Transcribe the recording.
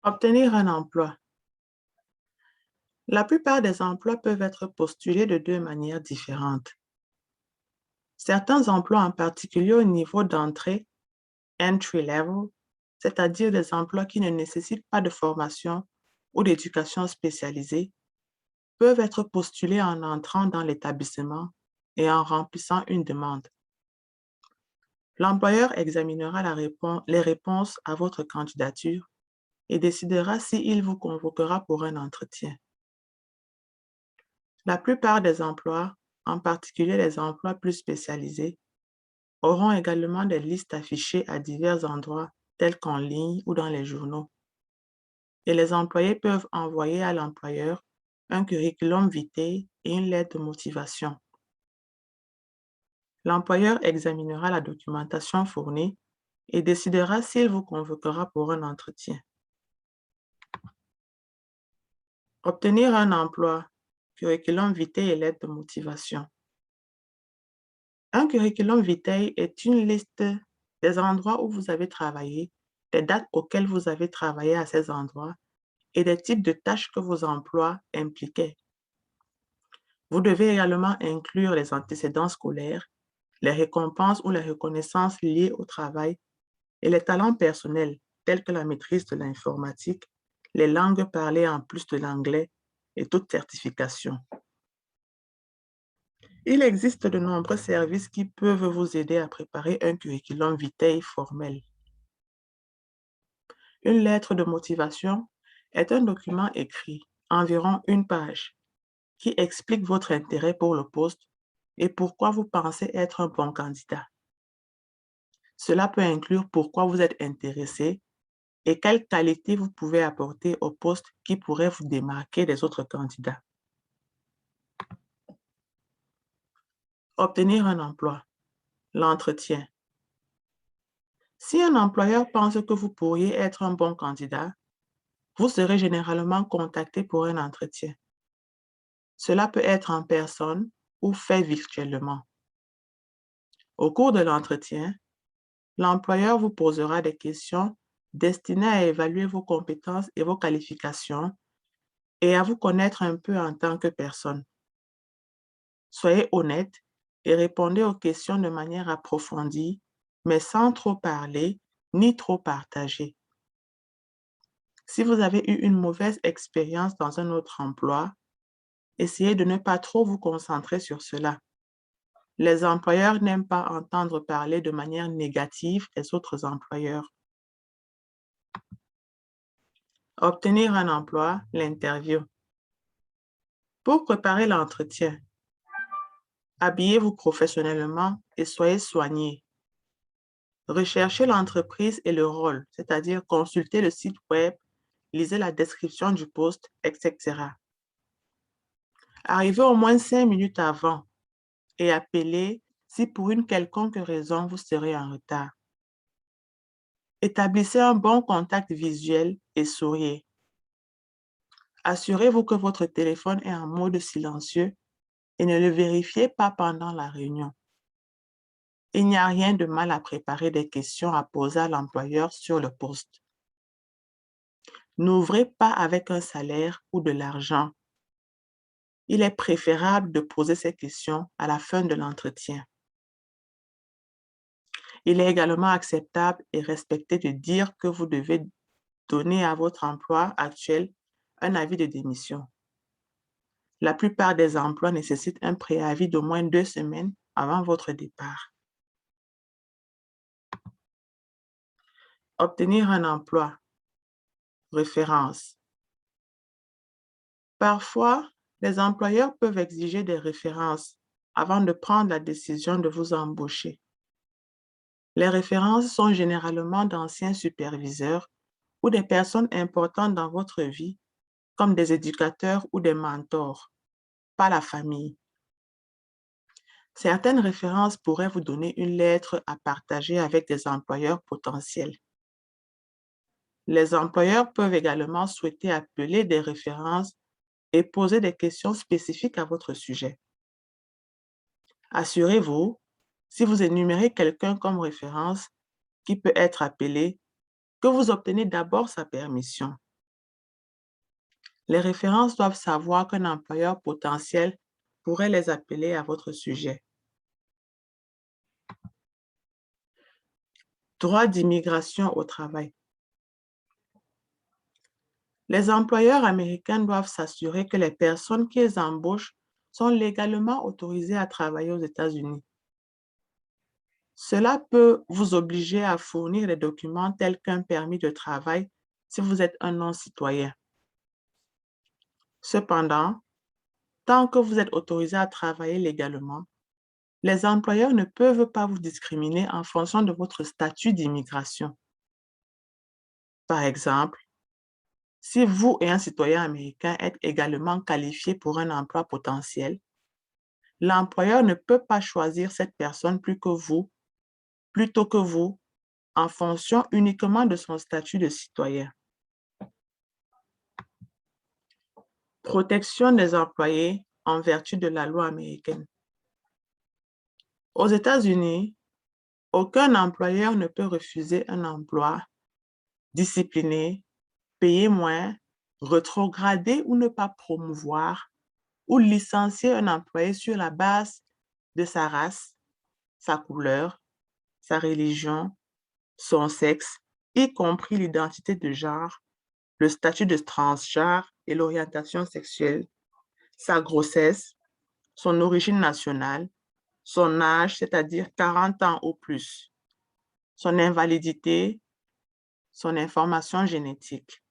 Obtenir un emploi. La plupart des emplois peuvent être postulés de deux manières différentes. Certains emplois, en particulier au niveau d'entrée, entry level, c'est-à-dire des emplois qui ne nécessitent pas de formation ou d'éducation spécialisée, peuvent être postulés en entrant dans l'établissement et en remplissant une demande. L'employeur examinera les réponses à votre candidature et décidera s'il vous convoquera pour un entretien. La plupart des emplois, en particulier les emplois plus spécialisés, auront également des listes affichées à divers endroits, tels qu'en ligne ou dans les journaux. Et les employés peuvent envoyer à l'employeur un curriculum vitae et une lettre de motivation. L'employeur examinera la documentation fournie et décidera s'il vous convoquera pour un entretien. Obtenir un emploi, curriculum vitae et lettre de motivation. Un curriculum vitae est une liste des endroits où vous avez travaillé, des dates auxquelles vous avez travaillé à ces endroits et des types de tâches que vos emplois impliquaient. Vous devez également inclure les antécédents scolaires, les récompenses ou les reconnaissances liées au travail et les talents personnels tels que la maîtrise de l'informatique, les langues parlées en plus de l'anglais et toute certification. Il existe de nombreux services qui peuvent vous aider à préparer un curriculum vitae formel. Une lettre de motivation est un document écrit, environ une page, qui explique votre intérêt pour le poste et pourquoi vous pensez être un bon candidat. Cela peut inclure pourquoi vous êtes intéressé et quelles qualités vous pouvez apporter au poste qui pourrait vous démarquer des autres candidats. Obtenir un emploi. L'entretien. Si un employeur pense que vous pourriez être un bon candidat, vous serez généralement contacté pour un entretien. Cela peut être en personne ou fait virtuellement. Au cours de l'entretien, l'employeur vous posera des questions destinées à évaluer vos compétences et vos qualifications et à vous connaître un peu en tant que personne. Soyez honnête et répondez aux questions de manière approfondie, mais sans trop parler ni trop partager. Si vous avez eu une mauvaise expérience dans un autre emploi, essayez de ne pas trop vous concentrer sur cela. Les employeurs n'aiment pas entendre parler de manière négative des autres employeurs. Obtenir un emploi, l'interview. Pour préparer l'entretien, habillez-vous professionnellement et soyez soigné. Recherchez l'entreprise et le rôle, c'est-à-dire consultez le site web, lisez la description du poste, etc. Arrivez au moins 5 minutes avant et appelez si pour une quelconque raison vous serez en retard. Établissez un bon contact visuel et souriez. Assurez-vous que votre téléphone est en mode silencieux et ne le vérifiez pas pendant la réunion. Il n'y a rien de mal à préparer des questions à poser à l'employeur sur le poste. N'ouvrez pas avec un salaire ou de l'argent. Il est préférable de poser ces questions à la fin de l'entretien. Il est également acceptable et respecté de dire que vous devez donner à votre emploi actuel un avis de démission. La plupart des emplois nécessitent un préavis d'au moins 2 semaines avant votre départ. Obtenir un emploi. Référence. Parfois, les employeurs peuvent exiger des références avant de prendre la décision de vous embaucher. Les références sont généralement d'anciens superviseurs ou des personnes importantes dans votre vie, comme des éducateurs ou des mentors, pas la famille. Certaines références pourraient vous donner une lettre à partager avec des employeurs potentiels. Les employeurs peuvent également souhaiter appeler des références et poser des questions spécifiques à votre sujet. Assurez-vous, si vous énumérez quelqu'un comme référence qui peut être appelé, que vous obtenez d'abord sa permission Les références doivent savoir qu'un employeur potentiel pourrait les appeler à votre sujet. Droit d'immigration au travail. Les employeurs américains doivent s'assurer que les personnes qu'ils embauchent sont légalement autorisées à travailler aux États-Unis. Cela peut vous obliger à fournir des documents tels qu'un permis de travail si vous êtes un non-citoyen. Cependant, tant que vous êtes autorisé à travailler légalement, les employeurs ne peuvent pas vous discriminer en fonction de votre statut d'immigration. Par exemple, si vous et un citoyen américain êtes également qualifiés pour un emploi potentiel, l'employeur ne peut pas choisir cette personne plutôt que vous, en fonction uniquement de son statut de citoyen. Protection des employés en vertu de la loi américaine. Aux États-Unis, aucun employeur ne peut refuser un emploi, discipliner, payer moins, rétrograder ou ne pas promouvoir ou licencier un employé sur la base de sa race, sa couleur, sa religion, son sexe, y compris l'identité de genre, le statut de transgenre et l'orientation sexuelle, sa grossesse, son origine nationale, son âge, c'est-à-dire 40 ans ou plus, son invalidité, son information génétique.